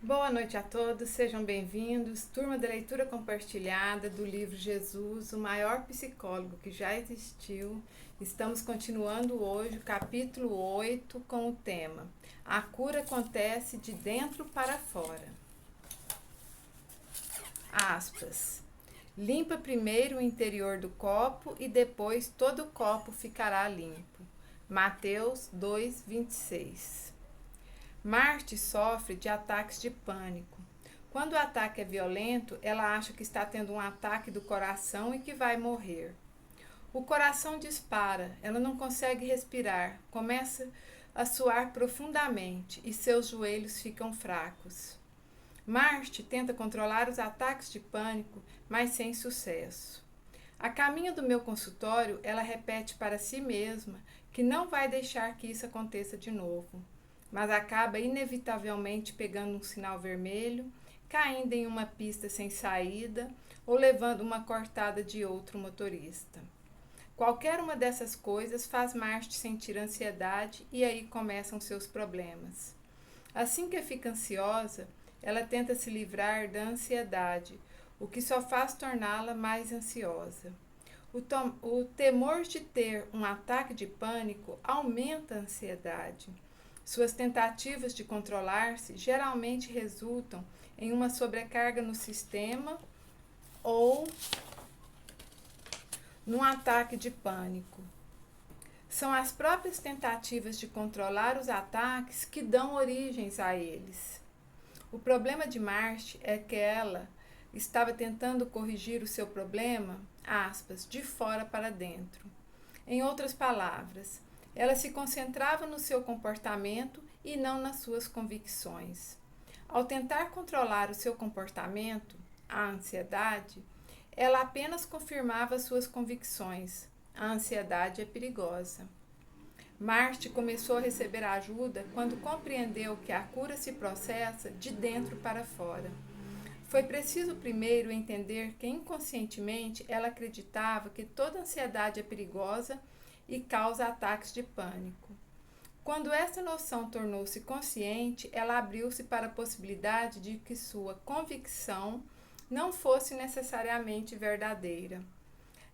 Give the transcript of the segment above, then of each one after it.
Boa noite a todos, sejam bem-vindos. Turma da leitura compartilhada do livro Jesus, o maior psicólogo que já existiu. Estamos continuando hoje o capítulo 8 com o tema A cura acontece de dentro para fora. Aspas. Limpa primeiro o interior do copo e depois todo o copo ficará limpo. Mateus 2:26. Marty sofre de ataques de pânico. Quando o ataque é violento, ela acha que está tendo um ataque do coração e que vai morrer. O coração dispara, ela não consegue respirar, começa a suar profundamente e seus joelhos ficam fracos. Marty tenta controlar os ataques de pânico, mas sem sucesso. A caminho do meu consultório, ela repete para si mesma que não vai deixar que isso aconteça de novo, mas acaba inevitavelmente pegando um sinal vermelho, caindo em uma pista sem saída ou levando uma cortada de outro motorista. Qualquer uma dessas coisas faz Marty sentir ansiedade e aí começam seus problemas. Assim que fica ansiosa, ela tenta se livrar da ansiedade, o que só faz torná-la mais ansiosa. O temor de ter um ataque de pânico aumenta a ansiedade. Suas tentativas de controlar-se geralmente resultam em uma sobrecarga no sistema ou num ataque de pânico. São as próprias tentativas de controlar os ataques que dão origens a eles. O problema de Marty é que ela estava tentando corrigir o seu problema, aspas, de fora para dentro. Em outras palavras, ela se concentrava no seu comportamento e não nas suas convicções. Ao tentar controlar o seu comportamento, a ansiedade, ela apenas confirmava suas convicções. A ansiedade é perigosa. Marty começou a receber ajuda quando compreendeu que a cura se processa de dentro para fora. Foi preciso primeiro entender que inconscientemente ela acreditava que toda ansiedade é perigosa e causa ataques de pânico. Quando essa noção tornou-se consciente, ela abriu-se para a possibilidade de que sua convicção não fosse necessariamente verdadeira.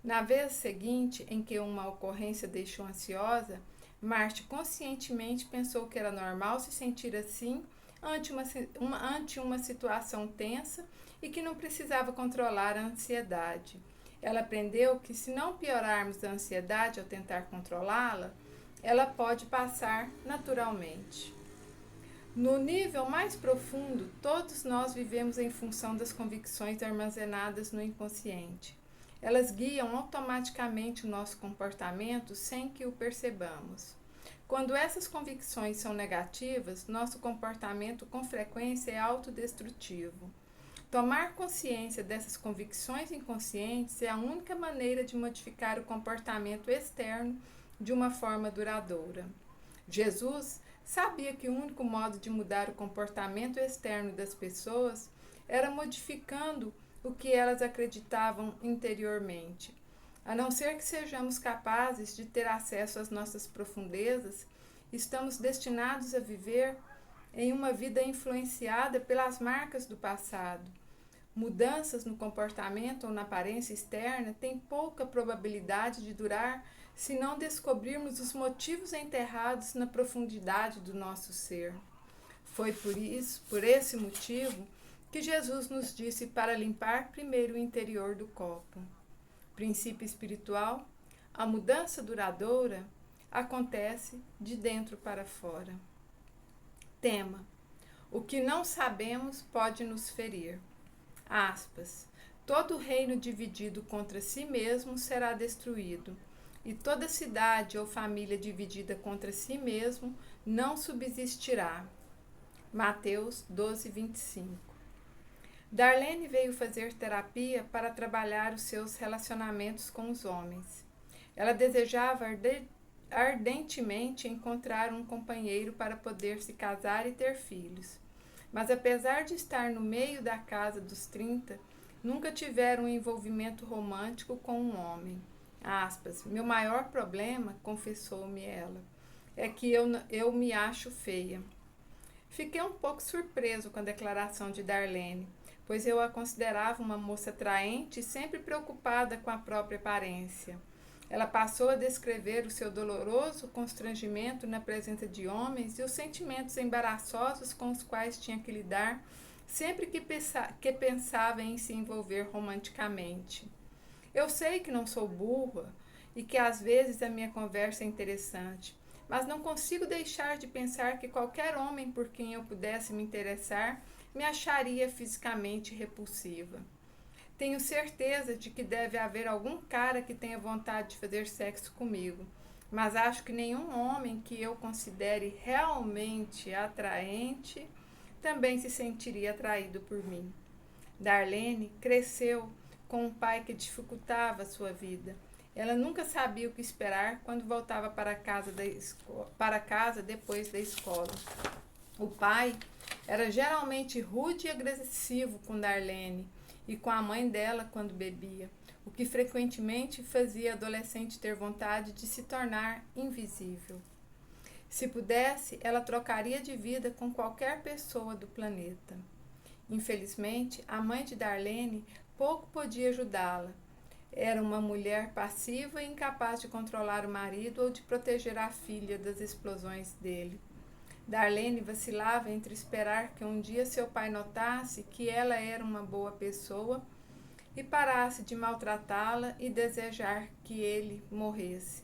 Na vez seguinte em que uma ocorrência deixou ansiosa, Marty conscientemente pensou que era normal se sentir assim ante uma situação tensa e que não precisava controlar a ansiedade. Ela aprendeu que, se não piorarmos a ansiedade ao tentar controlá-la, ela pode passar naturalmente. No nível mais profundo, todos nós vivemos em função das convicções armazenadas no inconsciente. Elas guiam automaticamente o nosso comportamento sem que o percebamos. Quando essas convicções são negativas, nosso comportamento com frequência é autodestrutivo. Tomar consciência dessas convicções inconscientes é a única maneira de modificar o comportamento externo de uma forma duradoura. Jesus sabia que o único modo de mudar o comportamento externo das pessoas era modificando o que elas acreditavam interiormente. A não ser que sejamos capazes de ter acesso às nossas profundezas, estamos destinados a viver em uma vida influenciada pelas marcas do passado. Mudanças no comportamento ou na aparência externa têm pouca probabilidade de durar se não descobrirmos os motivos enterrados na profundidade do nosso ser. Foi por esse motivo, que Jesus nos disse para limpar primeiro o interior do copo. Princípio espiritual: a mudança duradoura acontece de dentro para fora. Tema: o que não sabemos pode nos ferir. Aspas. Todo reino dividido contra si mesmo será destruído, e toda cidade ou família dividida contra si mesmo não subsistirá. Mateus 12:25. Darlene veio fazer terapia para trabalhar os seus relacionamentos com os homens. Ela desejava ardentemente encontrar um companheiro para poder se casar e ter filhos. Mas apesar de estar no meio da casa dos 30, nunca tiveram um envolvimento romântico com um homem. Aspas, meu maior problema, confessou-me ela, é que eu me acho feia. Fiquei um pouco surpreso com a declaração de Darlene, pois eu a considerava uma moça atraente e sempre preocupada com a própria aparência. Ela passou a descrever o seu doloroso constrangimento na presença de homens e os sentimentos embaraçosos com os quais tinha que lidar sempre que pensava em se envolver romanticamente. Eu sei que não sou burra e que às vezes a minha conversa é interessante, mas não consigo deixar de pensar que qualquer homem por quem eu pudesse me interessar me acharia fisicamente repulsiva. Tenho certeza de que deve haver algum cara que tenha vontade de fazer sexo comigo, mas acho que nenhum homem que eu considere realmente atraente também se sentiria atraído por mim. Darlene cresceu com um pai que dificultava a sua vida. Ela nunca sabia o que esperar quando voltava para casa depois da escola. O pai era geralmente rude e agressivo com Darlene e com a mãe dela quando bebia, o que frequentemente fazia a adolescente ter vontade de se tornar invisível. Se pudesse, ela trocaria de vida com qualquer pessoa do planeta. Infelizmente, a mãe de Darlene pouco podia ajudá-la. Era uma mulher passiva e incapaz de controlar o marido ou de proteger a filha das explosões dele. Darlene vacilava entre esperar que um dia seu pai notasse que ela era uma boa pessoa e parasse de maltratá-la e desejar que ele morresse.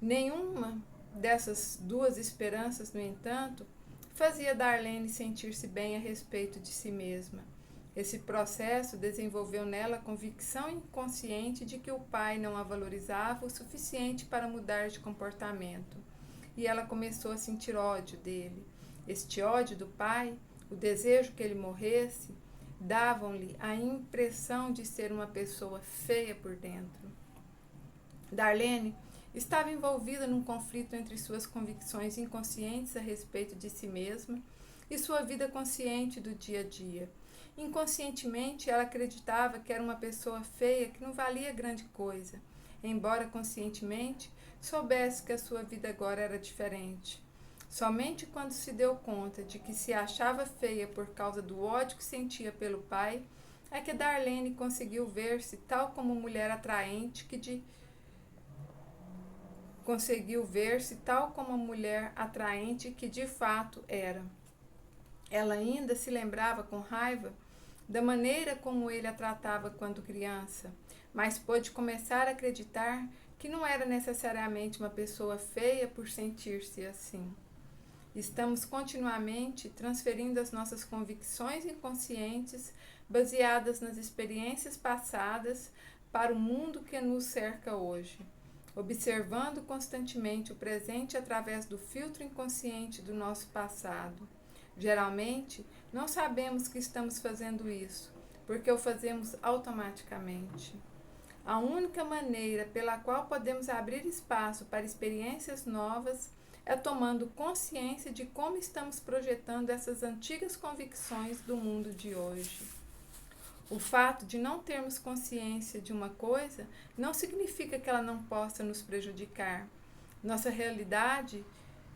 Nenhuma dessas duas esperanças, no entanto, fazia Darlene sentir-se bem a respeito de si mesma. Esse processo desenvolveu nela a convicção inconsciente de que o pai não a valorizava o suficiente para mudar de comportamento. E ela começou a sentir ódio dele. Este ódio do pai, o desejo que ele morresse, davam-lhe a impressão de ser uma pessoa feia por dentro. Darlene estava envolvida num conflito entre suas convicções inconscientes a respeito de si mesma e sua vida consciente do dia a dia. Inconscientemente, ela acreditava que era uma pessoa feia que não valia grande coisa, embora conscientemente soubesse que a sua vida agora era diferente. Somente quando se deu conta de que se achava feia por causa do ódio que sentia pelo pai, é que Darlene conseguiu ver-se tal como mulher atraente que de fato era. Ela ainda se lembrava com raiva da maneira como ele a tratava quando criança, mas pôde começar a acreditar que não era necessariamente uma pessoa feia por sentir-se assim. Estamos continuamente transferindo as nossas convicções inconscientes, baseadas nas experiências passadas, para o mundo que nos cerca hoje, observando constantemente o presente através do filtro inconsciente do nosso passado. Geralmente, não sabemos que estamos fazendo isso, porque o fazemos automaticamente. A única maneira pela qual podemos abrir espaço para experiências novas é tomando consciência de como estamos projetando essas antigas convicções do mundo de hoje. O fato de não termos consciência de uma coisa não significa que ela não possa nos prejudicar. Nossa realidade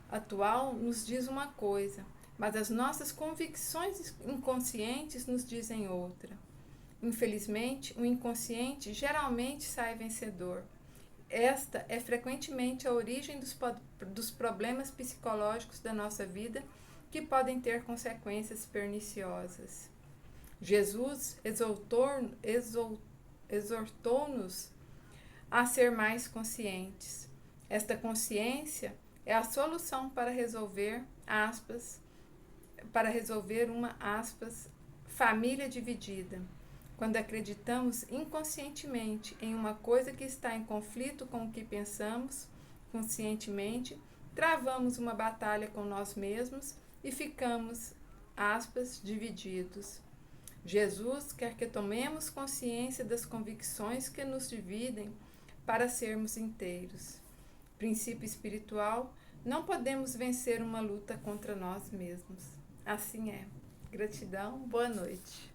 atual nos diz uma coisa, mas as nossas convicções inconscientes nos dizem outra. Infelizmente, o inconsciente geralmente sai vencedor. Esta é frequentemente a origem dos problemas psicológicos da nossa vida, que podem ter consequências perniciosas. Jesus exortou-nos a ser mais conscientes. Esta consciência é a solução para resolver uma família dividida. Quando acreditamos inconscientemente em uma coisa que está em conflito com o que pensamos conscientemente, travamos uma batalha com nós mesmos e ficamos, divididos. Jesus quer que tomemos consciência das convicções que nos dividem para sermos inteiros. Princípio espiritual, não podemos vencer uma luta contra nós mesmos. Assim é. Gratidão, boa noite.